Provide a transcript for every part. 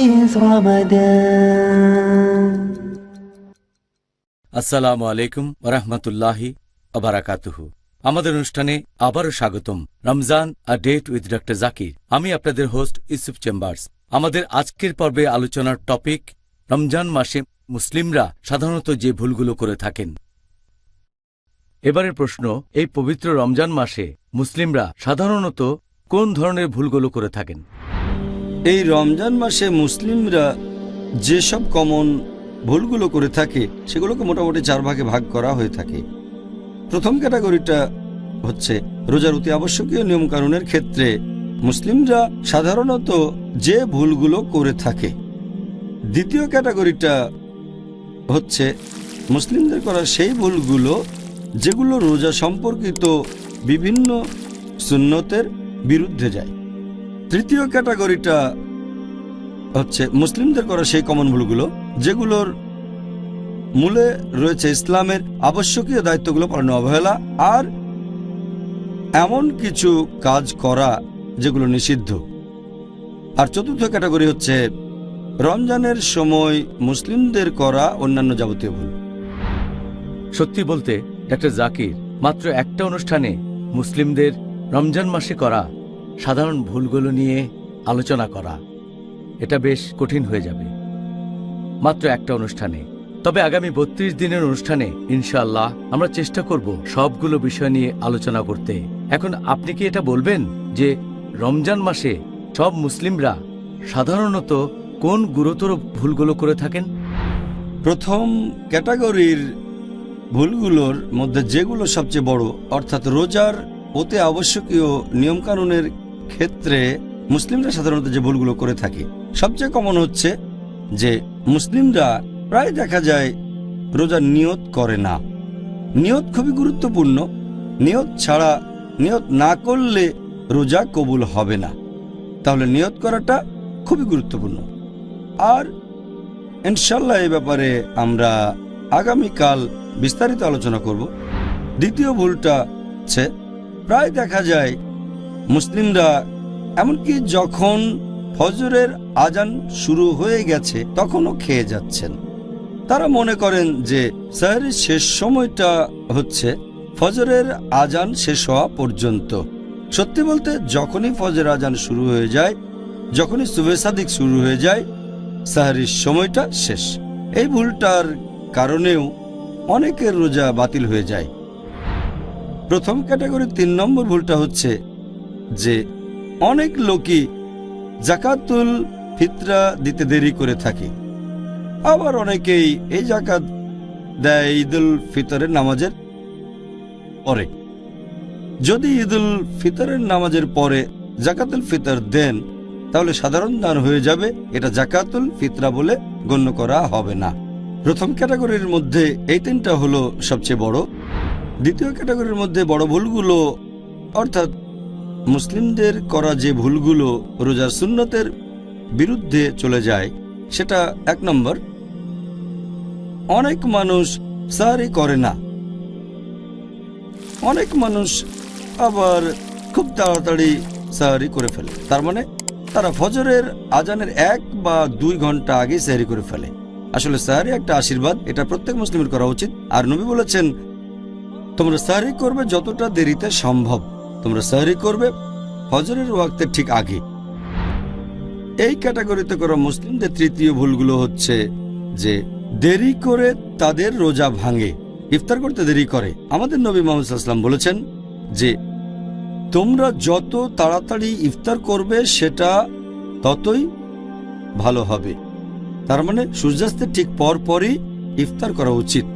is Ramadan. আসসালামু আলাইকুম ওয়া রাহমাতুল্লাহি ওয়া বারাকাতুহু। আমাদের অনুষ্ঠানে আবারও স্বাগতম। Ramzan a date with doctor Zakir. আমি আপনাদের হোস্ট ইউসুফ চেম্বার্স। আমাদের আজকের পর্বে আলোচনার টপিক রমজান মাসে মুসলিমরা সাধারণত যে ভুলগুলো করে থাকেন। এবারের প্রশ্ন, এই পবিত্র রমজান মাসে মুসলিমরা সাধারণত কোন ধরনের ভুলগুলো করে থাকেন? এই রমজান মাসে মুসলিমরা যেসব কমন ভুলগুলো করে থাকে সেগুলোকে মোটামুটি 4 ভাগে ভাগ করা হয়ে থাকে। প্রথম ক্যাটাগরিটা হচ্ছে রোজার অতি আবশ্যকীয় নিয়মকানুনের ক্ষেত্রে মুসলিমরা সাধারণত যে ভুলগুলো করে থাকে। দ্বিতীয় ক্যাটাগরিটা হচ্ছে মুসলিমদের করা সেই ভুলগুলো যেগুলো রোজা সম্পর্কিত বিভিন্ন সুন্নতের বিরুদ্ধে যায়। তৃতীয় ক্যাটাগরিটা হচ্ছে মুসলিমদের করা সেই কমন ভুলগুলো যেগুলোর মূলে রয়েছে ইসলামের আবশ্যকীয় দায়িত্বগুলো পালনে অবহেলা আর এমন কিছু কাজ করা যেগুলো নিষিদ্ধ। আর চতুর্থ ক্যাটাগরি হচ্ছে রমজানের সময় মুসলিমদের করা অন্যান্য যাবতীয় ভুল। সত্যি বলতে ডক্টর জাকির, মাত্র একটা অনুষ্ঠানে মুসলিমদের রমজান মাসে করা সাধারণ ভুলগুলো নিয়ে আলোচনা করা এটা বেশ কঠিন হয়ে যাবে মাত্র একটা অনুষ্ঠানে। তবে আগামী 32 দিনের অনুষ্ঠানে ইনশাআল্লাহ আমরা চেষ্টা করব সবগুলো বিষয় নিয়ে আলোচনা করতে। এখন আপনি কি এটা বলবেন যে রমজান মাসে সব মুসলিমরা সাধারণত কোন গুরুতর ভুলগুলো করে থাকেন? প্রথম ক্যাটাগরির ভুলগুলোর মধ্যে যেগুলো সবচেয়ে বড়, অর্থাৎ রোজার অতি আবশ্যকীয় নিয়মকানুনের ক্ষেত্রে মুসলিমরা সাধারণত যে ভুলগুলো করে থাকে সবচেয়ে কমন হচ্ছে যে মুসলিমরা প্রায় দেখা যায় রোজার নিয়ত করে না। নিয়ত খুবই গুরুত্বপূর্ণ। নিয়ত ছাড়া, নিয়ত না করলে রোজা কবুল হবে না। তাহলে নিয়ত করাটা খুবই গুরুত্বপূর্ণ। আর ইনশাল্লাহ এই ব্যাপারে আমরা আগামীকাল বিস্তারিত আলোচনা করব। দ্বিতীয় ভুলটা হচ্ছে প্রায় দেখা যায় মুসলিমরা এমনকি যখন ফজরের আজান শুরু হয়ে গেছে তখনও খেয়ে যাচ্ছেন। তারা মনে করেন যে সাহরির শেষ সময়টা হচ্ছে ফজরের আজান শেষ হওয়া পর্যন্ত। সত্যি বলতে যখনই ফজর আজান শুরু হয়ে যায়, যখনই সুবহে সাদিক শুরু হয়ে যায়, সাহরির সময়টা শেষ। এই ভুলটার কারণেও অনেকের রোজা বাতিল হয়ে যায়। প্রথম ক্যাটাগরির 3 নম্বর ভুলটা হচ্ছে যে অনেক লোকই জাকাতুল ফিতরা দিতে দেরি করে থাকে। আবার অনেকেই এই জাকাত দেয় ঈদুল ফিতরের নামাজের পরে। যদি ঈদুল ফিতরের নামাজের পরে জাকাতুল ফিতর দেন তাহলে সাধারণ দান হয়ে যাবে, এটা জাকাতুল ফিতরা বলে গণ্য করা হবে না। প্রথম ক্যাটাগরির মধ্যে এই 3টা হলো সবচেয়ে বড়। দ্বিতীয় ক্যাটাগরির মধ্যে বড় ভুলগুলো, অর্থাৎ মুসলিমদের করা যে ভুলগুলো রোজার সুন্নতের বিরুদ্ধে চলে যায়, সেটা 1 নম্বর, অনেক মানুষ সাহরি করে না। অনেক মানুষ আবার খুব তাড়াতাড়ি সাহরি করে ফেলে। তার মানে তারা ফজরের আজানের 1 বা 2 ঘন্টা আগে সাহরি করে ফেলে। আসলে সাহরি একটা আশীর্বাদ, এটা প্রত্যেক মুসলিমের করা উচিত। আর নবী বলেছেন, তোমরা সাহরি করবে যতটা দেরিতে সম্ভব। তোমরা সাহরি করবে ফজরের ওয়াক্তের ঠিক আগে। এই ক্যাটাগরিতে করা মুসলিমদের তৃতীয় ভুলগুলো হচ্ছে যে দেরি করে তাদের রোজা ভাঙে, ইফতার করতে দেরি করে। আমাদের নবী মুহাম্মদ সাল্লাল্লাহু আলাইহি ওয়াসাল্লাম বলেছেন যে তোমরা যত তাড়াতাড়ি ইফতার করবে সেটা ততই ভালো হবে। তার মানে সূর্যাস্তের ঠিক পরপরই ইফতার করা উচিত।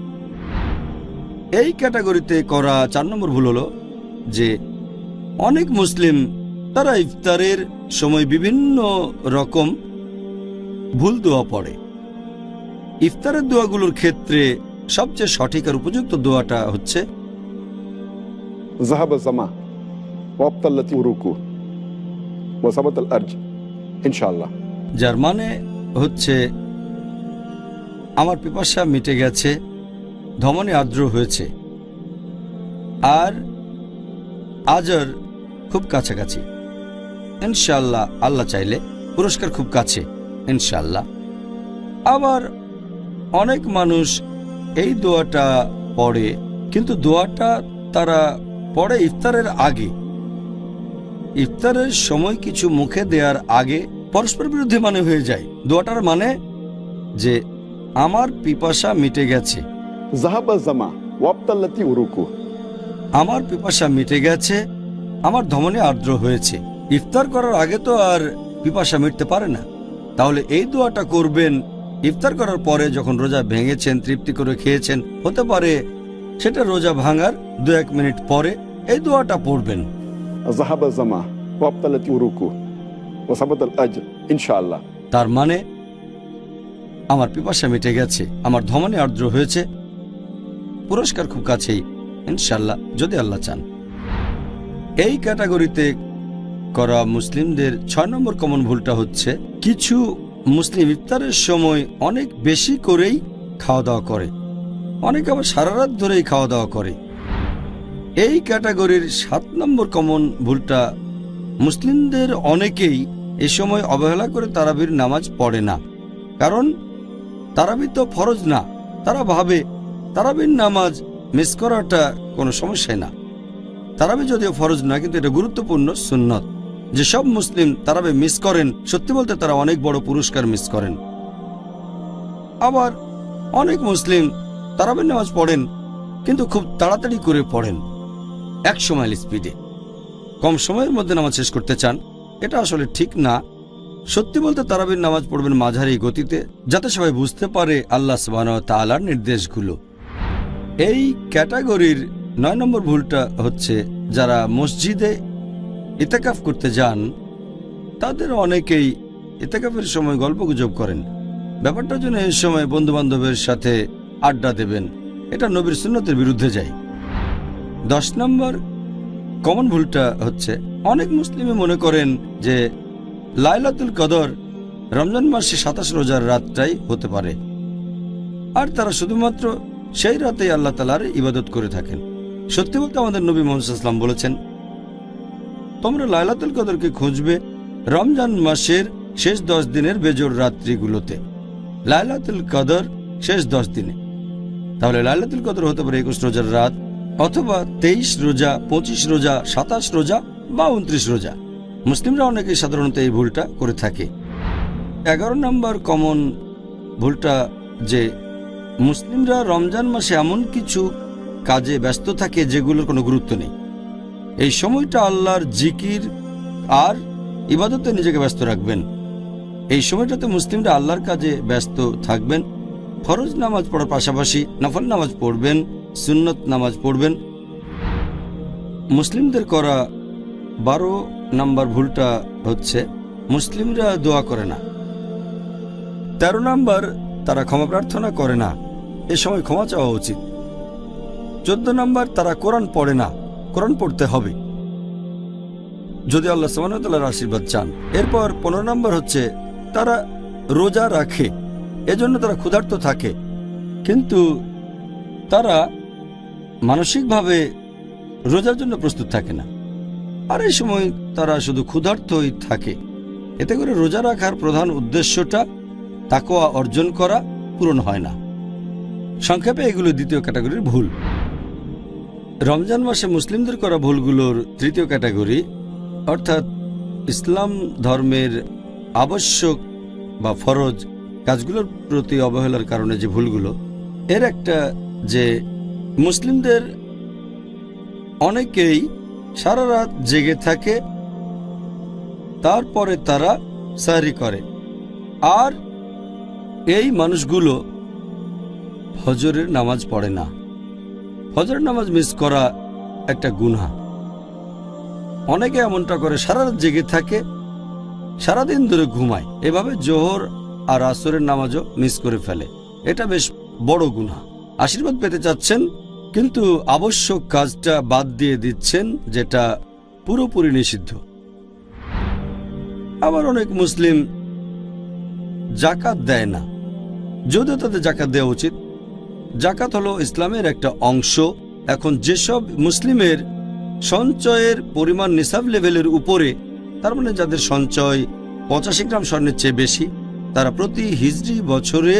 এই ক্যাটাগরিতে করা 4 নম্বর ভুল হলো যে অনেক মুসলিম তারা ইফতারের সময় বিভিন্ন রকম ভুল দোয়া পড়ে। ইফতারের দোয়াগুলোর ক্ষেত্রে সবচেয়ে সঠিক আর উপযুক্ত দোয়াটা হচ্ছে ذهب الظما وابطلت الركوع وثبت الأجر إن شاء الله, যার মানে হচ্ছে আমার পিপাসা মিটে গেছে, ধমনী আর্দ্র হয়েছে, আর আজর খুব কাছাকাছি। ইনশাআল্লাহ, আল্লাহ চাইলে পুরস্কার খুব কাছে। ইনশাল্লাহ। আবার অনেক মানুষ এই দোয়াটা পড়ে, কিন্তু দোয়াটা তারা পড়ে ইফতারের আগে। ইফতারের সময় কিছু মুখে দেওয়ার আগে পরস্পর বিরুদ্ধে মানে হয়ে যায়। দোয়াটার মানে যে আমার পিপাসা মিটে গেছে, ذهب الظما وابتلت عروقه। আমার পিপাসা মিটে গেছে, আমার ধমনী আর্দ্র হয়েছে। ইফতার করার আগে তো আর পিপাসা মিটতে পারে না। তাহলে এই দোয়াটা করবেন ইফতার করার পরে, যখন রোজা ভেঙেছেন, তৃপ্তি করে খেয়েছেন। হতে পারে সেটা রোজা ভাঙার 2-1 মিনিট পরে এই দোয়াটা পড়বেন। ذهب الظما وابتلت عروقه وثبت الاجر ان شاء الله। তার মানে আমার পিপাসা মিটে গেছে, আমার ধমনী আর্দ্র হয়েছে, পুরস্কার খুব কাছেই ইনশাল্লাহ, যদি আল্লাহ চান। এই ক্যাটাগরিতে করা মুসলিমদের 6 নম্বর কমন ভুলটা হচ্ছে, কিছু মুসলিম ইফতারের সময় অনেক বেশি করেই খাওয়া দাওয়া করে, অনেকে আবার সারা রাত ধরেই খাওয়া দাওয়া করে। এই ক্যাটাগরির 7 নম্বর কমন ভুলটা, মুসলিমদের অনেকেই এই সময় অবহেলা করে তারাবির নামাজ পড়ে না। কারণ তারাবি তো ফরজ না। তারা ভাবে তারাবির নামাজ মিস করাটা কোনো সমস্যাই না। তারাবি যদিও ফরজ না, কিন্তু এটা গুরুত্বপূর্ণ সুন্নত। যেসব মুসলিম তারাবি মিস করেন, সত্যি বলতে তারা অনেক বড় পুরস্কার মিস করেন। আবার অনেক মুসলিম তারাবির নামাজ পড়েন, কিন্তু খুব তাড়াতাড়ি করে পড়েন, 100 মাইল স্পিডে, কম সময়ের মধ্যে নামাজ শেষ করতে চান। এটা আসলে ঠিক না। সত্যি বলতে তারাবির নামাজ পড়বেন মাঝারি গতিতে, যাতে সবাই বুঝতে পারে আল্লাহ সুবহানাহু ওয়া তাআলার নির্দেশগুলো। এই ক্যাটাগরির 9 নম্বর ভুলটা হচ্ছে, যারা মসজিদে ইতিকাফ করতে যান, তাদের অনেকেই ইতিকাফের সময় গল্পগুজব করেন। ব্যাপারটার জন্য এই সময় বন্ধু বান্ধবের সাথে আড্ডা দেবেন, এটা নবীর সুন্নতের বিরুদ্ধে যায়। 10 নম্বর কমন ভুলটা হচ্ছে, অনেক মুসলিমই মনে করেন যে লাইলাতুল কদর রমজান মাসে 27 রোজার রাতটাই হতে পারে, আর তারা শুধুমাত্র সেই রাতেই আল্লাহ তাআলার ইবাদত করে থাকেন। সত্যি বলতে আমাদের নবী মুহাম্মদ সাল্লাল্লাহু আলাইহি ওয়াসাল্লাম বলেছেন, তোমরা লাইলাতুল কদরকে খুঁজবে রমজান মাসের শেষ 10 দিনের বেজোর রাত্রিগুলোতে। লাইলাতুল কদর শেষ 10 দিনে। তাহলে লাইলাতুল কদর হতে পারে 21 রোজার রাত, অথবা 23 রোজা, 25 রোজা, 27 রোজা বা 29 রোজা। মুসলিমরা অনেকেই সাধারণত এই ভুলটা করে থাকে। 11 নম্বর কমন ভুলটা যে মুসলিমরা রমজান মাসে এমন কিছু কাজে ব্যস্ত থাকে যেগুলোর কোনো গুরুত্ব নেই। এই সময়টা আল্লাহর জিকির আর ইবাদতে নিজেকে ব্যস্ত রাখবেন। এই সময়টাতে মুসলিমরা আল্লাহর কাজে ব্যস্ত থাকবেন। ফরজ নামাজ পড়ার পাশাপাশি নফল নামাজ পড়বেন, সুন্নত নামাজ পড়বেন। মুসলিমদের করা 12 নম্বর ভুলটা হচ্ছে, মুসলিমরা দোয়া করে না। 13 নম্বর, তারা ক্ষমা প্রার্থনা করে না, এ সময় ক্ষমা চাওয়া উচিত। 14 নম্বর, তারা কোরআন পড়ে না, কোরআন পড়তে হবে যদি আল্লাহ সুবহানাহু ওয়া তাআলার আশীর্বাদ চান। এরপর 15 নম্বর হচ্ছে, তারা রোজা রাখে, এজন্য তারা ক্ষুধার্ত থাকে, কিন্তু তারা মানসিকভাবে রোজার জন্য প্রস্তুত থাকে না, আর এই সময় তারা শুধু ক্ষুধার্তই থাকে। এতে করে রোজা রাখার প্রধান উদ্দেশ্যটা, তাকওয়া অর্জন করা, পূরণ হয় না। সংক্ষেপে এগুলো দ্বিতীয় ক্যাটাগরির ভুল। রমজান মাসে মুসলিমদের করা ভুলগুলোর তৃতীয় ক্যাটাগরি, অর্থাৎ ইসলাম ধর্মের আবশ্যক বা ফরজ কাজগুলোর প্রতি অবহেলার কারণে যে ভুলগুলো। এর একটা যে মুসলিমদের অনেকেই সারা রাত জেগে থাকে, তারপরে তারা সাহরি করে, আর এই মানুষগুলো ফজরের নামাজ পড়ে না। ফজরের নামাজ মিস করা একটা গুনাহ। অনেকে এমনটা করে, সারা রাত জেগে থাকে, সারাদিন ধরে ঘুমায়, এভাবে জোহর আর আসরের নামাজও মিস করে ফেলে। এটা বেশ বড় গুনাহ। আশীর্বাদ পেতে চাচ্ছেন, কিন্তু আবশ্যক কাজটা বাদ দিয়ে দিচ্ছেন, যেটা পুরোপুরি নিষিদ্ধ। আবার অনেক মুসলিম জাকাত দেয় না, যদিও তাদের জাকাত দেওয়া উচিত। জাকাত হলো ইসলামের একটা অংশ। এখন যেসব মুসলিমের সঞ্চয়ের পরিমাণ নিসাব লেভেলের উপরে, তার মানে যাদের সঞ্চয় 85 গ্রাম স্বর্ণের চেয়ে বেশি, তারা প্রতি হিজরি বছরে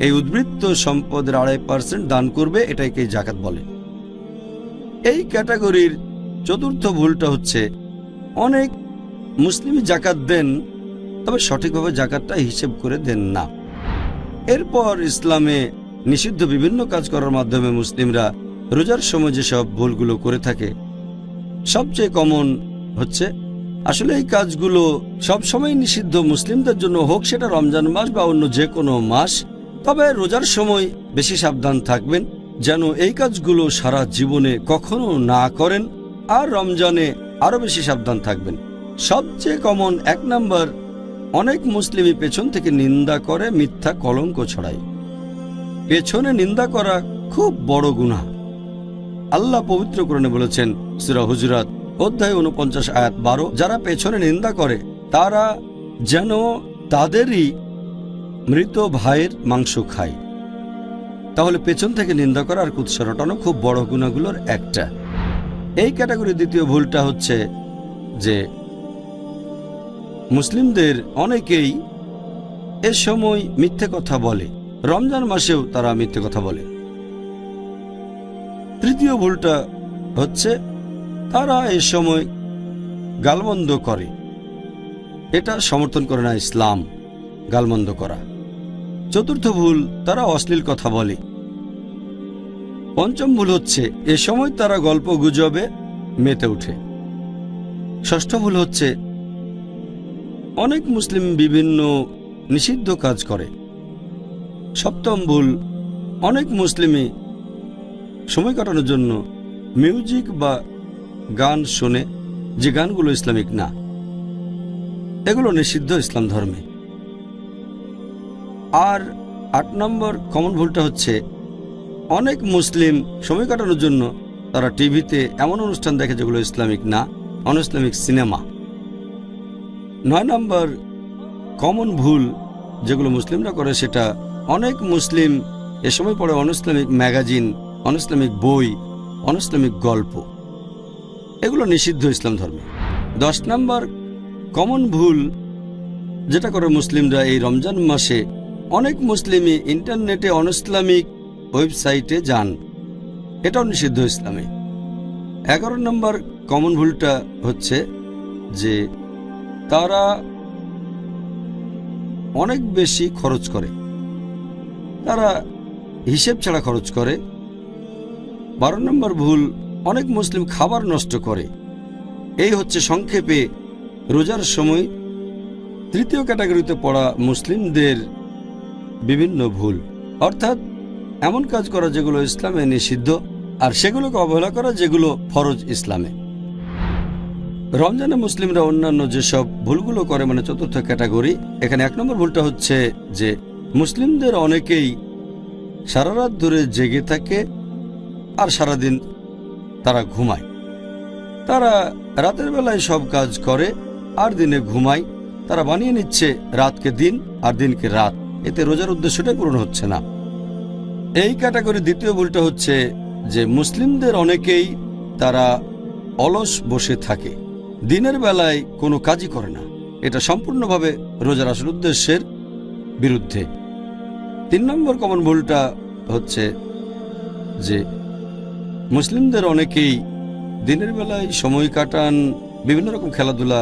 এই উদ্বৃত্ত সম্পদের 2.5% দান করবে, এটাকে জাকাত বলে। এই ক্যাটাগরির চতুর্থ ভুলটা হচ্ছে অনেক মুসলিমই জাকাত দেন, তবে সঠিকভাবে জাকাতটা হিসেব করে দেন না। এরপর ইসলামে নিষিদ্ধ বিভিন্ন কাজ করার মাধ্যমে মুসলিমরা রোজার সময় যেসব ভুলগুলো করে থাকে, সবচেয়ে কমন হচ্ছে আসলে এই কাজগুলো সবসময় নিষিদ্ধ মুসলিমদের জন্য, হোক সেটা রমজান মাস বা অন্য যে কোনো মাস। তবে রোজার সময় বেশি সাবধান থাকবেন যেন এই কাজগুলো সারা জীবনে কখনো না করেন, আর রমজানে আরও বেশি সাবধান থাকবেন। সবচেয়ে কমন 1 নাম্বার, অনেক মুসলিমই পেছন থেকে নিন্দা করে, মিথ্যা কলঙ্ক ছড়ায়। পেছনে নিন্দা করা খুব বড় গুনাহ। আল্লাহ পবিত্র কোরআনে বলেছেন, সূরা হুজুরাত অধ্যায় 49 আয়াত 12, যারা পেছনে নিন্দা করে তারা যেন তাদেরই মৃত ভাইয়ের মাংস খায়। তাহলে পেছন থেকে নিন্দা করা আর কুৎসা রটানো খুব বড় গুনাহগুলোর একটা। এই ক্যাটাগরির দ্বিতীয় ভুলটা হচ্ছে যে মুসলিমদের অনেকেই এ সময় মিথ্যে কথা বলে, রমজান মাসেও তারা মিথ্যে কথা বলে। তৃতীয় ভুলটা হচ্ছে তারা এ সময় গালমন্দ করে, এটা সমর্থন করে না ইসলাম, গালমন্দ করা। চতুর্থ ভুল, তারা অশ্লীল কথা বলে। পঞ্চম ভুল হচ্ছে এ সময় তারা গল্প গুজবে মেতে ওঠে। ষষ্ঠ ভুল হচ্ছে অনেক মুসলিম বিভিন্ন নিষিদ্ধ কাজ করে। সপ্তম ভুল, অনেক মুসলিমই সময় কাটানোর জন্য মিউজিক বা গান শোনে, যে গানগুলো ইসলামিক না, এগুলো নিষিদ্ধ ইসলাম ধর্মে। আর 8 নম্বর কমন ভুলটা হচ্ছে অনেক মুসলিম সময় কাটানোর জন্য তারা টিভিতে এমন অনুষ্ঠান দেখে যেগুলো ইসলামিক না, অনইসলামিক সিনেমা। 9 নম্বর কমন ভুল যেগুলো মুসলিমরা করে, সেটা অনেক মুসলিম এ সময় পড়ে অনইসলামিক ম্যাগাজিন, অনইসলামিক বই, অনইসলামিক গল্প, এগুলো নিষিদ্ধ ইসলাম ধর্মে। 10 নম্বর কমন ভুল যেটা করে মুসলিমরা এই রমজান মাসে, অনেক মুসলিমই ইন্টারনেটে অনইসলামিক ওয়েবসাইটে যান, এটাও নিষিদ্ধ ইসলামে। 11 নম্বর কমন ভুলটা হচ্ছে যে তারা অনেক বেশি খরচ করে, তারা হিসেব ছাড়া খরচ করে। 12 নম্বর ভুল, অনেক মুসলিম খাবার নষ্ট করে। এই হচ্ছে সংক্ষেপে রোজার সময় তৃতীয় ক্যাটাগরিতে পড়া মুসলিমদের বিভিন্ন ভুল, অর্থাৎ এমন কাজ করা যেগুলো ইসলামে নিষিদ্ধ, আর সেগুলোকে অবহেলা করা যেগুলো ফরজ ইসলামে। রমজানে মুসলিমরা অন্যান্য যেসব ভুলগুলো করে, মানে চতুর্থ ক্যাটাগরি, এখানে 1 নম্বর ভুলটা হচ্ছে যে মুসলিমদের অনেকেই সারা রাত ধরে জেগে থাকে আর সারাদিন তারা ঘুমায়। তারা রাতের বেলায় সব কাজ করে আর দিনে ঘুমায়। তারা বানিয়ে নিচ্ছে রাতকে দিন আর দিনকে রাত, এতে রোজার উদ্দেশ্যটাই পূরণ হচ্ছে না। এই ক্যাটাগরির দ্বিতীয় ভুলটা হচ্ছে যে মুসলিমদের অনেকেই তারা অলস বসে থাকে, দিনের বেলায় কোনো কাজই করে না। এটা সম্পূর্ণভাবে রোজার আসল উদ্দেশ্যের বিরুদ্ধে। 3 নম্বর কমন ভুলটা হচ্ছে যে মুসলিমদের অনেকেই দিনের বেলায় সময় কাটান বিভিন্ন রকম খেলাধুলা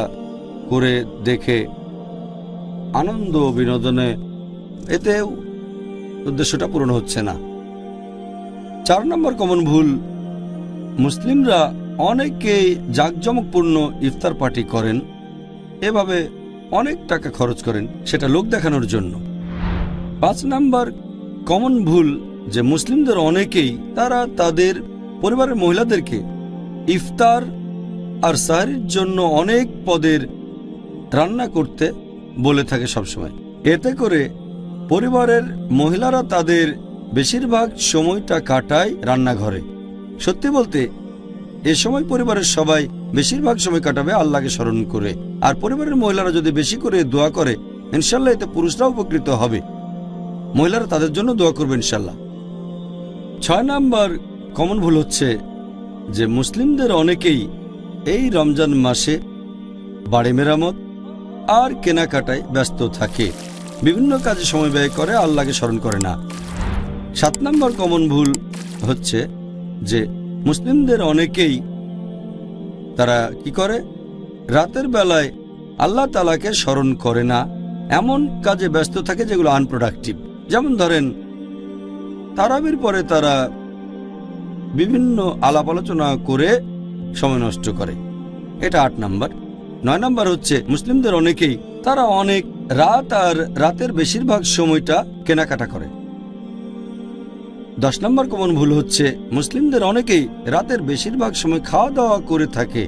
করে, দেখে আনন্দ বিনোদনে, এতেও উদ্দেশ্যটা পূরণ হচ্ছে না। 4 নম্বর কমন ভুল, মুসলিমরা অনেকেই জাঁকজমকপূর্ণ ইফতার পার্টি করেন, এভাবে অনেক টাকা খরচ করেন, সেটা লোক দেখানোর জন্য। 5 নম্বর কমন ভুল যে মুসলিমদের অনেকেই তারা তাদের পরিবারের মহিলাদেরকে ইফতার আর সাহরির জন্য অনেক পদের রান্না করতে বলে থাকে সবসময়। এতে করে পরিবারের মহিলারা তাদের বেশিরভাগ সময়টা কাটায় রান্নাঘরে। সত্যি বলতে এ সময় পরিবারের সবাই বেশিরভাগ সময় কাটাবে আল্লাহকে স্মরণ করে, আর পরিবারের মহিলারা যদি বেশি করে দোয়া করে, ইনশাল্লাহ এতে পুরুষরাও উপকৃত হবে। মহিলারা তাদের জন্য দোয়া করবে ইনশাল্লাহ। 6 নম্বর কমন ভুল হচ্ছে যে মুসলিমদের অনেকেই এই রমজান মাসে বাড়ি মেরামত আর কেনাকাটায় ব্যস্ত থাকে। বিভিন্ন কাজে সময় ব্যয় করে, আল্লাহকে স্মরণ করে না। 7 নম্বর কমন ভুল হচ্ছে যে মুসলিমদের অনেকেই তারা কি করে, রাতের বেলায় আল্লাহ তাআলাকে স্মরণ করে না, এমন কাজে ব্যস্ত থাকে যেগুলো আনপ্রোডাক্টিভ। যেমন ধরেন তারাবির পরে তারা বিভিন্ন আলাপ আলোচনা করে সময় নষ্ট করে, এটা 8 নম্বর। 9 নম্বর হচ্ছে মুসলিমদের অনেকেই তারা অনেক রাত আর রাতের বেশিরভাগ সময়টা কেনাকাটা করে। 10 নম্বর কমন ভুল হচ্ছে মুসলিমদের অনেকেই রাতের বেশিরভাগ সময় খাওয়া দাওয়া করে থাকে।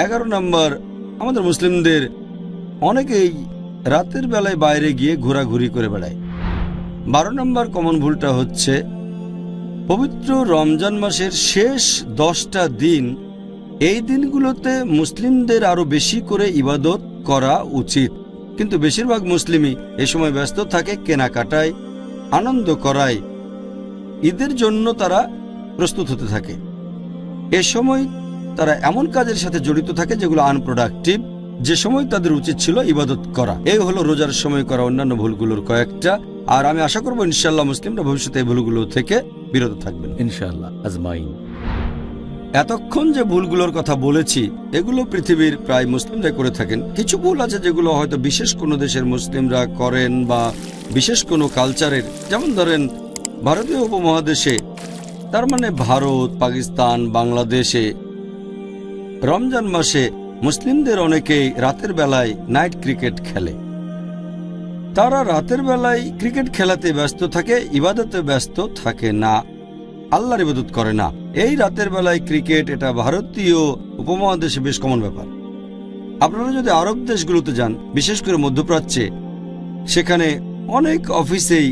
11 নম্বর, আমাদের মুসলিমদের অনেকেই রাতের বেলায় বাইরে গিয়ে ঘোরাঘুরি করে বেড়ায়। 12 নম্বর কমন ভুলটা হচ্ছে পবিত্র রমজান মাসের শেষ 10টা দিন, এই দিনগুলোতে মুসলিমদের আরো বেশি করে ইবাদত করা উচিত, কিন্তু বেশিরভাগ মুসলিমই এ সময় ব্যস্ত থাকে কেনাকাটায়, আনন্দ করায়, ঈদের জন্য তারা প্রস্তুত হতে থাকে। এ সময় তারা এমন কাজের সাথে জড়িত থাকে যেগুলো আনপ্রোডাক্টিভ, যে সময় তাদের উচিত ছিল ইবাদত করা। এই হলো রোজার সময় করা অন্যান্য ভুলগুলোর কয়েকটা, আর আমি আশা করবো ইনশাআল্লাহ মুসলিমরা ভবিষ্যতে এই ভুলগুলো থেকে বিরত থাকবেন ইনশাআল্লাহ আজমাইন। এতক্ষণ যে ভুলগুলোর কথা বলেছি এগুলো পৃথিবীর প্রায় মুসলিমরা করে থাকেন। কিছু ভুল আছে যেগুলো হয়তো বিশেষ কোনো দেশের মুসলিমরা করেন বা বিশেষ কোনো কালচারের, যেমন ধরেন ভারতীয় উপমহাদেশে, তার মানে ভারত, পাকিস্তান, বাংলাদেশে রমজান মাসে মুসলিমদের অনেকেই রাতের বেলায় নাইট ক্রিকেট খেলে। তারা রাতের বেলায় ক্রিকেট খেলাতে ব্যস্ত থাকে, ইবাদতে ব্যস্ত থাকে না, আল্লাহর ইবাদত করে না। এই রাতের বেলায় ক্রিকেট, এটা ভারতীয় উপমহাদেশে বেশ কমন ব্যাপার। আপনারা যদি আরব দেশগুলোতে যান, বিশেষ করে মধ্যপ্রাচ্যে, সেখানে অনেক অফিসেই,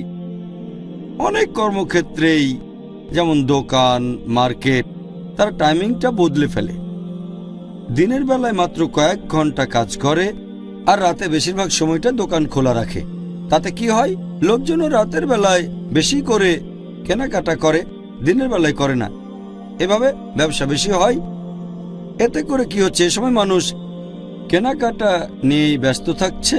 অনেক কর্মক্ষেত্রেই, যেমন দোকান, মার্কেট, তার টাইমিংটা বদলে ফেলে। দিনের বেলায় মাত্র কয়েক ঘন্টা কাজ করে আর রাতে বেশিরভাগ সময়টা দোকান খোলা রাখে। তাতে কি হয়, লোকজনও রাতের বেলায় বেশি করে কেনাকাটা করে, দিনের বেলায় করে না। এভাবে ব্যবসা বেশি হয়। এতে করে কি হচ্ছে, এ সময় মানুষ কেনাকাটা নিয়েই ব্যস্ত থাকছে,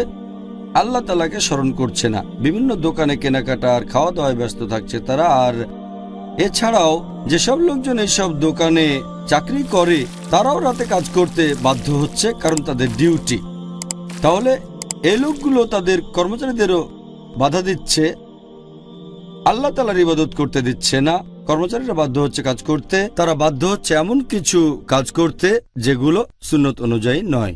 আল্লাহ তাআলাকে স্মরণ করছে না। বিভিন্ন দোকানে কেনাকাটা আর খাওয়া দাওয়ায় ব্যস্ত থাকছে তারা। আর এছাড়াও যেসব লোকজন এইসব দোকানে চাকরি করে তারাও রাতে কাজ করতে বাধ্য হচ্ছে, কারণ তাদের ডিউটি। তাহলে এই লোকগুলো তাদের কর্মচারীদেরও বাধা দিচ্ছে, আল্লাহ তাআলার ইবাদত করতে দিচ্ছে না। কর্মচারীরা বাধ্য হচ্ছে কাজ করতে, তারা বাধ্য হচ্ছে এমন কিছু কাজ করতে যেগুলো সুন্নত অনুযায়ী নয়।